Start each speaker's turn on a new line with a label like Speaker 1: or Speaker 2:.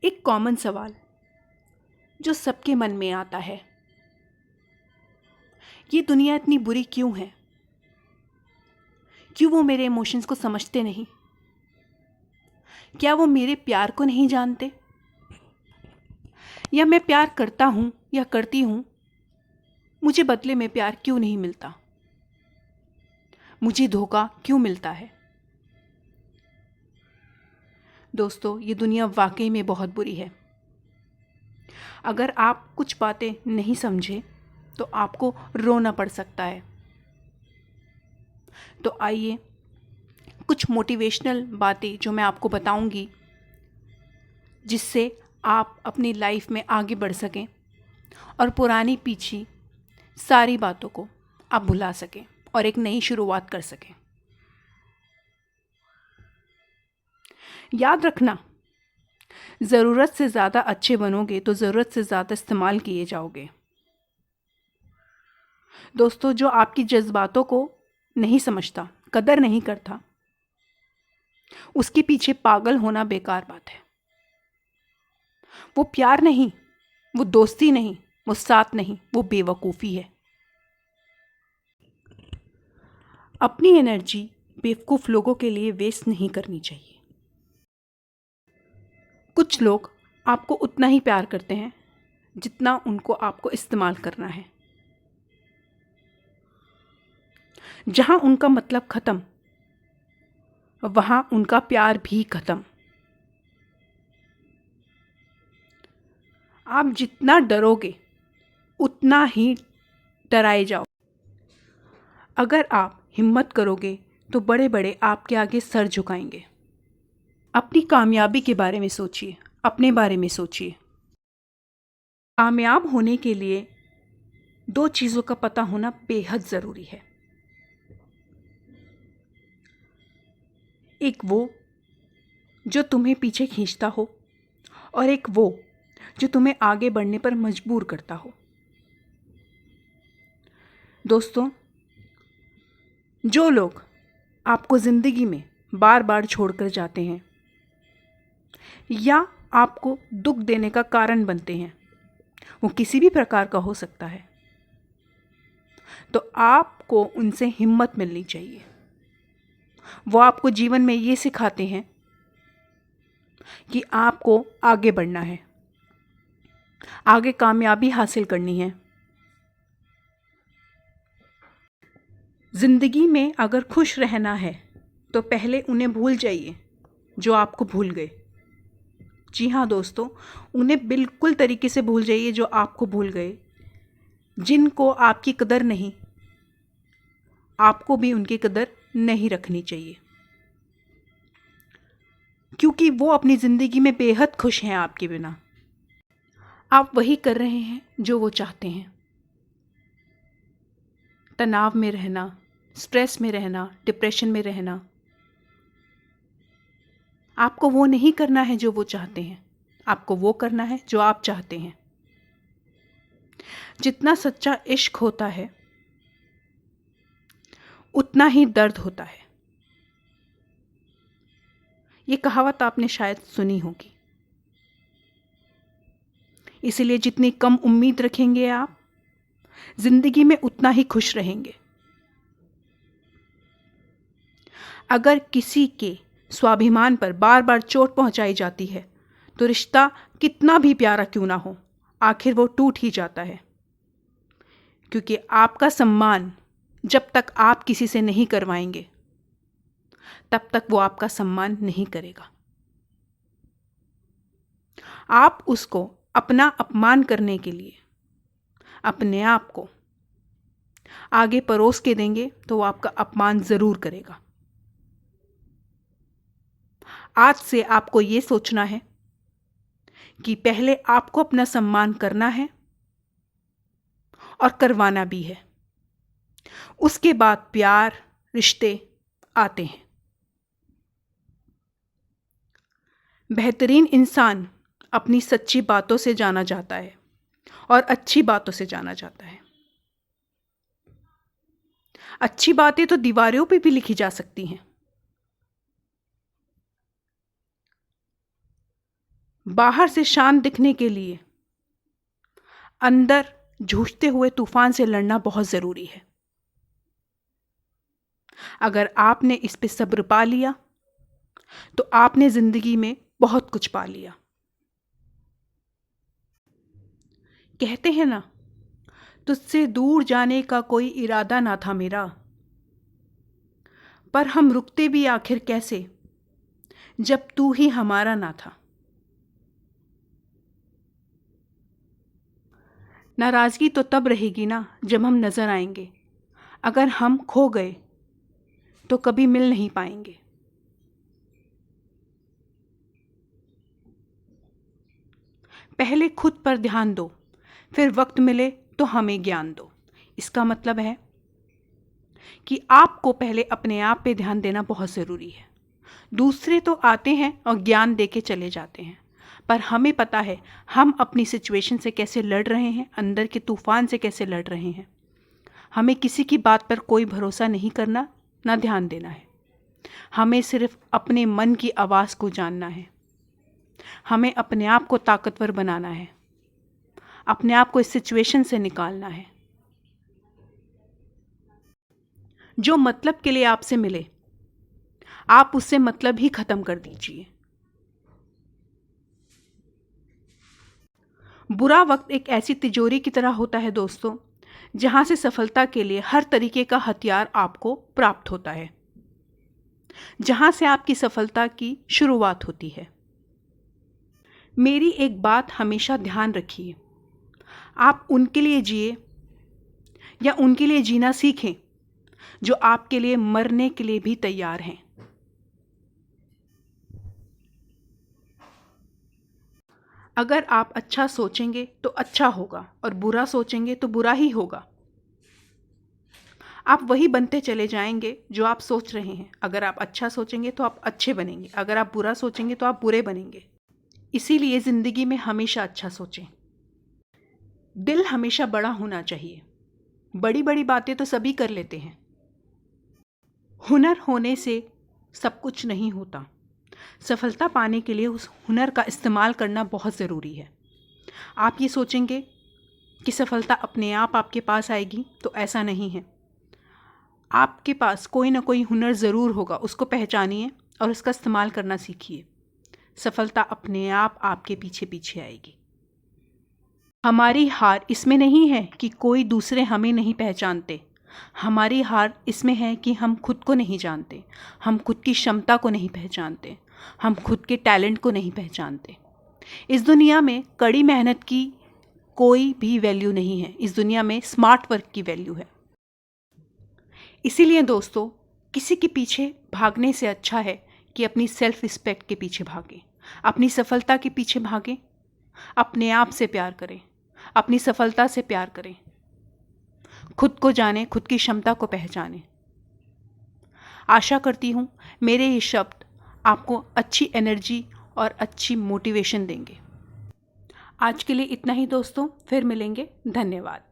Speaker 1: एक कॉमन सवाल जो सबके मन में आता है, ये दुनिया इतनी बुरी क्यों है? क्यों वो मेरे इमोशंस को समझते नहीं? क्या वो मेरे प्यार को नहीं जानते? या मैं प्यार करता हूँ या करती हूँ, मुझे बदले में प्यार क्यों नहीं मिलता? मुझे धोखा क्यों मिलता है? दोस्तों, ये दुनिया वाकई में बहुत बुरी है। अगर आप कुछ बातें नहीं समझे तो आपको रोना पड़ सकता है। तो आइए कुछ मोटिवेशनल बातें जो मैं आपको बताऊंगी, जिससे आप अपनी लाइफ में आगे बढ़ सकें और पुरानी पीछी सारी बातों को आप भुला सकें और एक नई शुरुआत कर सकें। याद रखना, ज़रूरत से ज़्यादा अच्छे बनोगे तो ज़रूरत से ज़्यादा इस्तेमाल किए जाओगे। दोस्तों, जो आपकी जज्बातों को नहीं समझता, कदर नहीं करता, उसके पीछे पागल होना बेकार बात है। वो प्यार नहीं, वो दोस्ती नहीं, वो साथ नहीं, वो बेवकूफ़ी है। अपनी एनर्जी बेवकूफ़ लोगों के लिए वेस्ट नहीं करनी चाहिए। कुछ लोग आपको उतना ही प्यार करते हैं जितना उनको आपको इस्तेमाल करना है। जहां उनका मतलब खत्म, वहां उनका प्यार भी खत्म। आप जितना डरोगे उतना ही डराए जाओ। अगर आप हिम्मत करोगे तो बड़े बड़े आपके आगे सर झुकाएंगे। अपनी कामयाबी के बारे में सोचिए, अपने बारे में सोचिए। कामयाब होने के लिए दो चीज़ों का पता होना बेहद ज़रूरी है। एक वो जो तुम्हें पीछे खींचता हो, और एक वो जो तुम्हें आगे बढ़ने पर मजबूर करता हो। दोस्तों, जो लोग आपको ज़िंदगी में बार बार छोड़कर जाते हैं या आपको दुख देने का कारण बनते हैं, वो किसी भी प्रकार का हो सकता है, तो आपको उनसे हिम्मत मिलनी चाहिए। वो आपको जीवन में ये सिखाते हैं कि आपको आगे बढ़ना है, आगे कामयाबी हासिल करनी है। ज़िंदगी में अगर खुश रहना है तो पहले उन्हें भूल जाइए जो आपको भूल गए। जी हाँ दोस्तों, उन्हें बिल्कुल तरीके से भूल जाइए जो आपको भूल गए। जिनको आपकी कदर नहीं, आपको भी उनकी कदर नहीं रखनी चाहिए, क्योंकि वो अपनी ज़िंदगी में बेहद खुश हैं आपके बिना। आप वही कर रहे हैं जो वो चाहते हैं। तनाव में रहना, स्ट्रेस में रहना, डिप्रेशन में रहना, आपको वो नहीं करना है जो वो चाहते हैं। आपको वो करना है जो आप चाहते हैं। जितना सच्चा इश्क होता है उतना ही दर्द होता है। ये कहावत आपने शायद सुनी होगी। इसीलिए जितनी कम उम्मीद रखेंगे आप, जिंदगी में उतना ही खुश रहेंगे। अगर किसी के स्वाभिमान पर बार बार चोट पहुंचाई जाती है तो रिश्ता कितना भी प्यारा क्यों ना हो, आखिर वो टूट ही जाता है। क्योंकि आपका सम्मान जब तक आप किसी से नहीं करवाएंगे, तब तक वो आपका सम्मान नहीं करेगा। आप उसको अपना अपमान करने के लिए अपने आप को आगे परोस के देंगे तो वो आपका अपमान ज़रूर करेगा। आज से आपको ये सोचना है कि पहले आपको अपना सम्मान करना है और करवाना भी है। उसके बाद प्यार, रिश्ते आते हैं। बेहतरीन इंसान अपनी सच्ची बातों से जाना जाता है और अच्छी बातों से जाना जाता है। अच्छी बातें तो दीवारों पे भी लिखी जा सकती हैं। बाहर से शांत दिखने के लिए अंदर जूझते हुए तूफान से लड़ना बहुत ज़रूरी है। अगर आपने इस पे सब्र पा लिया तो आपने ज़िंदगी में बहुत कुछ पा लिया। कहते हैं ना, तुझसे दूर जाने का कोई इरादा ना था मेरा, पर हम रुकते भी आखिर कैसे जब तू ही हमारा ना था। नाराज़गी तो तब रहेगी ना जब हम नज़र आएंगे। अगर हम खो गए तो कभी मिल नहीं पाएंगे। पहले खुद पर ध्यान दो, फिर वक्त मिले तो हमें ज्ञान दो। इसका मतलब है कि आपको पहले अपने आप पे ध्यान देना बहुत ज़रूरी है। दूसरे तो आते हैं और ज्ञान दे के चले जाते हैं, पर हमें पता है हम अपनी सिचुएशन से कैसे लड़ रहे हैं, अंदर के तूफान से कैसे लड़ रहे हैं। हमें किसी की बात पर कोई भरोसा नहीं करना, ना ध्यान देना है। हमें सिर्फ अपने मन की आवाज़ को जानना है। हमें अपने आप को ताकतवर बनाना है, अपने आप को इस सिचुएशन से निकालना है। जो मतलब के लिए आपसे मिले, आप उससे मतलब ही ख़त्म कर दीजिए। बुरा वक्त एक ऐसी तिजोरी की तरह होता है दोस्तों, जहाँ से सफलता के लिए हर तरीके का हथियार आपको प्राप्त होता है, जहाँ से आपकी सफलता की शुरुआत होती है। मेरी एक बात हमेशा ध्यान रखिए, आप उनके लिए जिए या उनके लिए जीना सीखें जो आपके लिए मरने के लिए भी तैयार हैं। अगर आप अच्छा सोचेंगे तो अच्छा होगा और बुरा सोचेंगे तो बुरा ही होगा। आप वही बनते चले जाएंगे जो आप सोच रहे हैं। अगर आप अच्छा सोचेंगे तो आप अच्छे बनेंगे, अगर आप बुरा सोचेंगे तो आप बुरे बनेंगे। इसीलिए ज़िंदगी में हमेशा अच्छा सोचें। दिल हमेशा बड़ा होना चाहिए। बड़ी बड़ी बातें तो सभी कर लेते हैं। हुनर होने से सब कुछ नहीं होता। सफलता पाने के लिए उस हुनर का इस्तेमाल करना बहुत ज़रूरी है। आप ये सोचेंगे कि सफलता अपने आप आपके पास आएगी, तो ऐसा नहीं है। आपके पास कोई ना कोई हुनर ज़रूर होगा, उसको पहचानिए और उसका इस्तेमाल करना सीखिए। सफलता अपने आप आपके पीछे पीछे आएगी। हमारी हार इसमें नहीं है कि कोई दूसरे हमें नहीं पहचानते। हमारी हार इसमें है कि हम खुद को नहीं जानते, हम खुद की क्षमता को नहीं पहचानते, हम खुद के टैलेंट को नहीं पहचानते। इस दुनिया में कड़ी मेहनत की कोई भी वैल्यू नहीं है। इस दुनिया में स्मार्ट वर्क की वैल्यू है। इसीलिए दोस्तों, किसी के पीछे भागने से अच्छा है कि अपनी सेल्फ रिस्पेक्ट के पीछे भागें, अपनी सफलता के पीछे भागें, अपने आप से प्यार करें, अपनी सफलता से प्यार करें, खुद को जानें, खुद की क्षमता को पहचानें। आशा करती हूँ मेरे ये शब्द आपको अच्छी एनर्जी और अच्छी मोटिवेशन देंगे। आज के लिए इतना ही दोस्तों, फिर मिलेंगे। धन्यवाद।